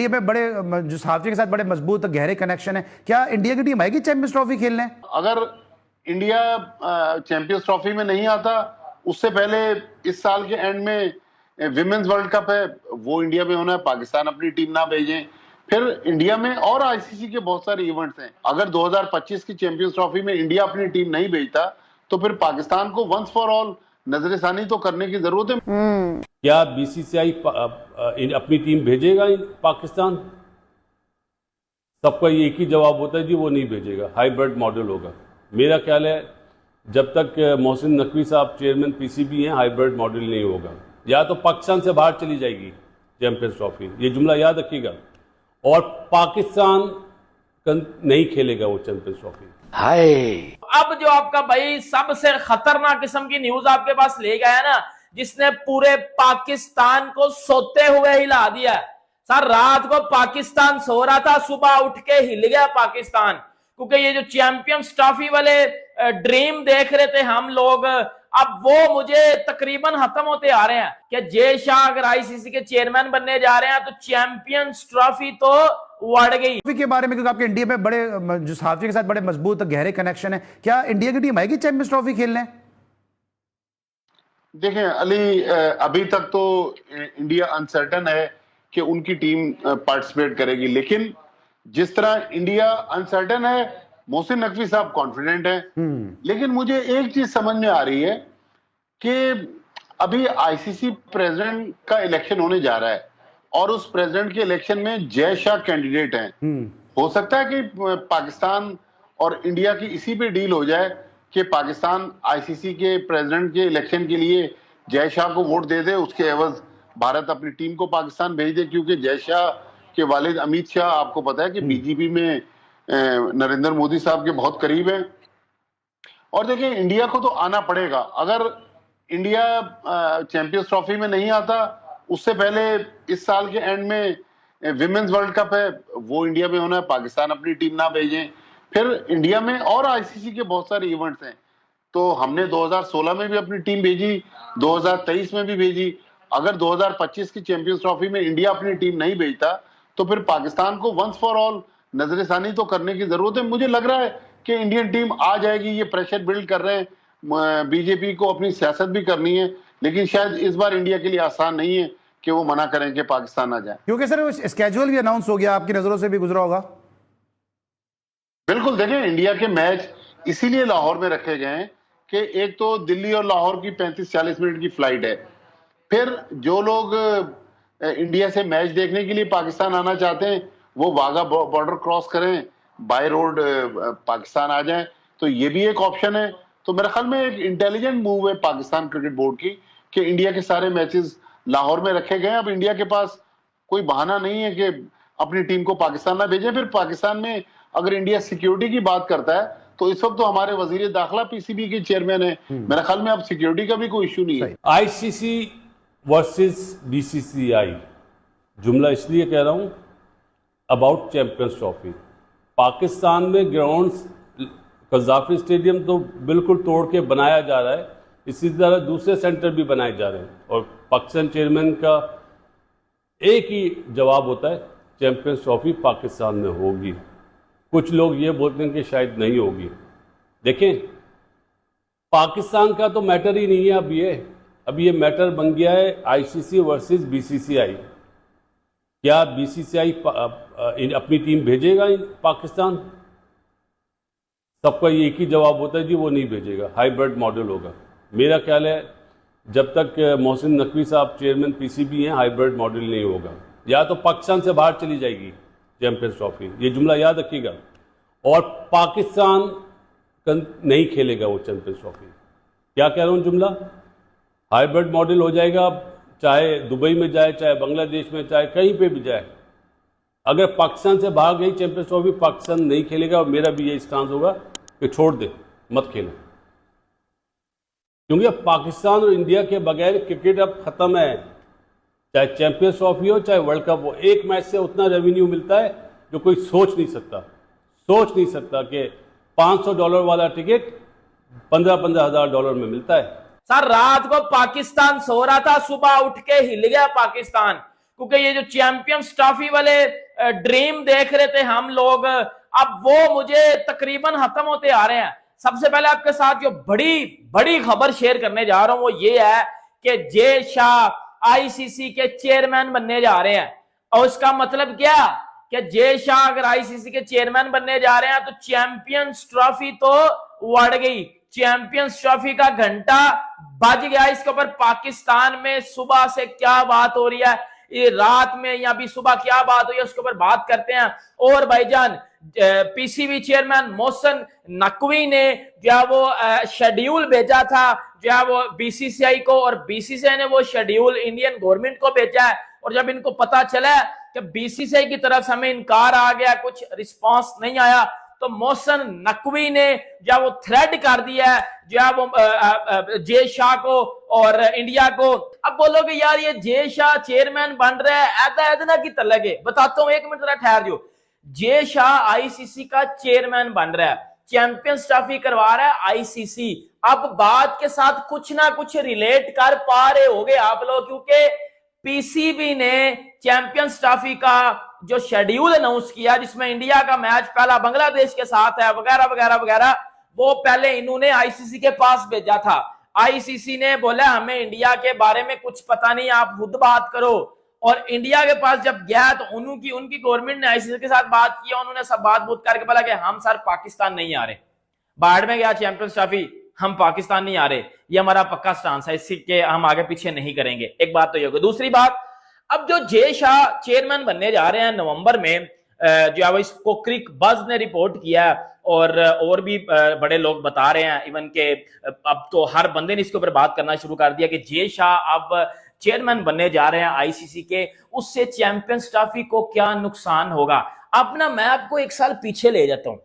India में बड़े जो साउथ के साथ बड़े मजबूत गहरे कनेक्शन है, क्या इंडिया की टीम आएगी चैंपियंस ट्रॉफी खेलने? अगर इंडिया चैंपियंस ट्रॉफी में नहीं आता, उससे पहले इस साल के एंड में विमेंस वर्ल्ड कप है, वो इंडिया में होना है। पाकिस्तान अपनी टीम ना भेजें, फिर इंडिया में और आईसीसी के बहुत सारे इवेंट्स हैं। अगर 2025 की चैंपियंस ट्रॉफी में इंडिया अपनी टीम नहीं भेजता तो फिर पाकिस्तान को वंस फॉर ऑल नजरसानी तो करने की जरूरत है। क्या बीसीसीआई अपनी टीम भेजेगा पाकिस्तान? सबका एक ही जवाब होता है जी, वो नहीं भेजेगा, हाइब्रिड मॉडल होगा। मेरा ख्याल है जब तक मोहसिन नकवी साहब चेयरमैन पीसीबी हैं, हाइब्रिड मॉडल नहीं होगा। या तो पाकिस्तान से बाहर चली जाएगी चैंपियंस ट्रॉफी, ये जुमला याद रखिएगा, और पाकिस्तान नहीं खेलेगा वो चैंपियंस ट्रॉफी। हाय, अब जो आपका भाई सबसे खतरनाक किस्म की न्यूज आपके पास ले गया है ना, जिसने पूरे पाकिस्तान को सोते हुए हिला दिया। सर रात को पाकिस्तान सो रहा था, सुबह उठ के हिल गया पाकिस्तान, क्योंकि ये जो चैंपियंस ट्रॉफी वाले ड्रीम देख रहे थे हम लोग, अब वो मुझे तकरीबन खत्म होते आ रहे हैं कि जय शाह अगर आईसीसी के चेयरमैन बनने जा रहे हैं तो चैंपियंस ट्रॉफी तो उड़ गई। के बारे में, क्योंकि आपके इंडिया में बड़े जो साउथ के साथ बड़े मजबूत गहरे कनेक्शन है, क्या इंडिया की टीम आएगी चैंपियंस ट्रॉफी खेलने? देखें अली, अभी तक तो इंडिया अनसर्टन है कि उनकी टीम पार्टिसिपेट करेगी, लेकिन जिस तरह इंडिया अनसर्टन है, मोहसिन नकवी साहब कॉन्फिडेंट हैं। लेकिन मुझे एक चीज समझ में आ रही है कि अभी आईसीसी प्रेसिडेंट का इलेक्शन होने जा रहा है और उस प्रेसिडेंट के इलेक्शन में जय शाह कैंडिडेट हैं। हो सकता है कि पाकिस्तान और इंडिया की इसी पे डील हो जाए कि पाकिस्तान आईसीसी के प्रेसिडेंट के इलेक्शन के लिए जय शाह को वोट दे दे, उसके एवज भारत अपनी टीम को पाकिस्तान भेज दे, क्योंकि जय शाह के वालिद अमित शाह आपको पता है कि बीजेपी में नरेंद्र मोदी साहब के बहुत करीब हैं। और देखिए इंडिया को तो आना पड़ेगा। अगर इंडिया चैंपियंस ट्रॉफी में नहीं आता, उससे पहले इस साल के एंड में विमेंस वर्ल्ड कप है, वो इंडिया में होना है। पाकिस्तान अपनी टीम ना भेजें, फिर इंडिया में और आईसीसी के बहुत सारे इवेंट्स हैं। तो हमने 2016 में भी अपनी टीम भेजी, 2023 में भी भेजी। अगर 2025 की चैंपियंस ट्रॉफी में इंडिया अपनी टीम नहीं भेजता तो फिर पाकिस्तान को वंस फॉर ऑल नजरसानी तो करने की जरूरत है। मुझे लग रहा है कि इंडियन टीम आ जाएगी। ये प्रेशर बिल्ड कर रहे हैं, बीजेपी को अपनी सियासत भी करनी है, लेकिन शायद इस बार इंडिया के लिए आसान नहीं है कि वो मना करें कि पाकिस्तान आ जाए। क्योंकि सर स्केड्यूल भी अनाउंस हो गया, आपकी नजरों से भी गुजरा होगा। बिल्कुल, देखें इंडिया के मैच इसीलिए लाहौर में रखे गए हैं कि एक तो दिल्ली और लाहौर की 35-40 मिनट की फ्लाइट है। फिर जो लोग इंडिया से मैच देखने के लिए पाकिस्तान आना चाहते हैं वो वाघा बॉर्डर क्रॉस करें, बाय रोड पाकिस्तान आ जाएं, तो ये भी एक ऑप्शन है। तो मेरे ख्याल में एक इंटेलिजेंट मूव है पाकिस्तान क्रिकेट बोर्ड की कि इंडिया के सारे मैचेस लाहौर में रखे गए। अब इंडिया के पास कोई बहाना नहीं है कि अपनी टीम को पाकिस्तान ना भेजें। फिर पाकिस्तान में अगर इंडिया सिक्योरिटी की बात करता है तो इस वक्त तो हमारे वजीर दाखिला पीसीबी के चेयरमैन है। मेरे ख्याल में अब सिक्योरिटी का भी कोई इश्यू नहीं है। आईसीसी वर्सेस बीसीसीआई, जुमला इसलिए कह रहा हूं अबाउट चैंपियंस ट्रॉफी। पाकिस्तान में ग्राउंड्स, कज़ाफी स्टेडियम तो बिल्कुल तोड़ के बनाया जा रहा है, इसी तरह दूसरे सेंटर भी बनाए जा रहे हैं, और पाकिस्तान चेयरमैन का एक ही जवाब होता है, चैंपियंस ट्रॉफी पाकिस्तान में होगी। कुछ लोग ये बोलते हैं कि शायद नहीं होगी। देखें, पाकिस्तान का तो मैटर ही नहीं है। अब ये मैटर बन गया है आईसीसी वर्सेस बीसीसीआई। क्या बीसीसीआई अपनी टीम भेजेगा पाकिस्तान? सबका एक ही जवाब होता है जी, वो नहीं भेजेगा, हाइब्रिड मॉडल होगा। मेरा ख्याल है जब तक मोहसिन नकवी साहब चेयरमैन पीसीबी हैं, हाइब्रिड मॉडल नहीं होगा। या तो पाकिस्तान से बाहर चली जाएगी चैंपियंस ट्रॉफी, ये जुमला याद रखिएगा, और पाकिस्तान नहीं खेलेगा वो चैंपियंस ट्रॉफी। क्या कह रहा हूँ जुमला? हाइब्रिड मॉडल हो जाएगा, चाहे दुबई में जाए, चाहे बांग्लादेश में, चाहे कहीं पे भी जाए। अगर पाकिस्तान से भाग गई चैंपियंस ट्रॉफी, पाकिस्तान नहीं खेलेगा, और मेरा भी यही स्टांस होगा कि छोड़ दे, मत खेलो, क्योंकि अब पाकिस्तान और इंडिया के बगैर क्रिकेट अब खत्म है। चाहे चैंपियंस ट्रॉफी हो, चाहे वर्ल्ड कप हो, एक मैच से उतना रेवेन्यू मिलता है जो कोई सोच नहीं सकता कि $500 वाला टिकट $15,000 $15,000 में मिलता है। सर रात को पाकिस्तान सो रहा था, सुबह उठ के हिल गया पाकिस्तान, क्योंकि ये जो चैंपियंस ट्रॉफी वाले ड्रीम देख रहे थे हम लोग, अब वो मुझे तकरीबन खत्म होते आ रहे हैं। सबसे पहले आपके साथ जो बड़ी खबर शेयर करने जा रहा हूं वो ये है कि जय शाह आईसीसी के चेयरमैन बनने जा रहे हैं। और उसका मतलब क्या कि जय शाह अगर आईसीसी के चेयरमैन बनने जा रहे हैं तो चैंपियंस ट्रॉफी तो उड़ गई, चैंपियंस ट्रॉफी का घंटा बज गया। इसके ऊपर पाकिस्तान में सुबह से क्या बात हो रही है, ये रात में या भी सुबह क्या बात हुई है, उसके ऊपर बात करते हैं। और भाईजान पीसीबी चेयरमैन मोहसिन नकवी ने जो वो शेड्यूल भेजा था जो वो बीसीसीआई को, और बीसीसीआई ने वो शेड्यूल इंडियन गवर्नमेंट को भेजा है। और जब इनको पता चला कि बीसीसीआई की तरफ से हमें इनकार आ गया, कुछ रिस्पांस नहीं आया, तो मोहसिन नकवी ने जो वो थ्रेड कर दिया है जो वो जय शाह को और इंडिया को। अब बोलोगे यार ये जय शाह चेयरमैन बन रहा है, ऐदा की तलग है। बताता हूं, एक मिनट जरा ठहर जाओ। जय शाह आईसीसी का चेयरमैन बन रहा है, चैंपियंस ट्रॉफी करवा रहा है आईसीसी। अब बात के साथ कुछ ना कुछ रिलेट कर पा रहे होगे आप लोग, क्योंकि पीसीबी ने चैंपियंस ट्रॉफी का जो शेड्यूल अनाउंस किया जिसमें इंडिया का मैच पहला बांग्लादेश के साथ है वगैरह वगैरह वगैरह, वो पहले इन्होंने आईसीसी के पास भेजा था। आईसीसी ने बोला हमें इंडिया के बारे में कुछ पता नहीं, आप खुद बात करो। और इंडिया के पास जब गया तो उनकी गवर्नमेंट ने आईसीसी के साथ बात किया, उन्होंने सब बात बूत करके बोला कि हम सर पाकिस्तान नहीं आ रहे। बाहर में गया चैंपियंस ट्रॉफी, हम पाकिस्तान नहीं आ रहे, ये हमारा पक्का स्टांस है, इसी के हम आगे पीछे नहीं करेंगे। एक बात तो ये होगी। दूसरी बात, अब जो जय शाह चेयरमैन बनने जा रहे हैं नवंबर में, जो है इसको क्रिक बज ने रिपोर्ट किया और भी बड़े लोग बता रहे हैं, इवन के अब तो हर बंदे ने इसके ऊपर बात करना शुरू कर दिया कि जय शाह अब चेयरमैन बनने जा रहे हैं आईसीसी के, उससे चैंपियंस ट्रॉफी को क्या नुकसान होगा। अब ना मैं आपको एक साल पीछे ले जाता हूं।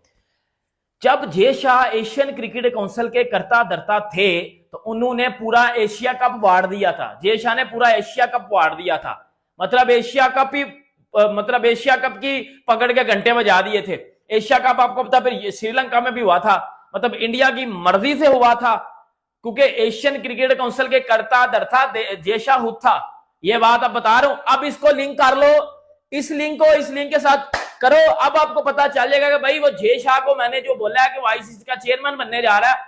जब Jay Shah Asian cricket council के कर्ता धर्ता थे तो उन्होंने पूरा एशिया कप वार दिया था। जय शाह ने पूरा एशिया कप वार दिया था, मतलब एशिया कप की पकड़ के घंटे बजा दिए थे। एशिया कप आपको पता फिर श्रीलंका में भी हुआ था, मतलब इंडिया की मर्जी से हुआ था, क्योंकि एशियन क्रिकेट काउंसिल के कर्ता धर्ता जय शाह खुद था। ये बात अब बता रहा हूं। अब इसको लिंक कर लो, इस लिंक के साथ करो, अब आपको पता चल जाएगा कि भाई वो जय शाह को मैंने जो बोला है कि वो आईसीसी का चेयरमैन बनने जा रहा है,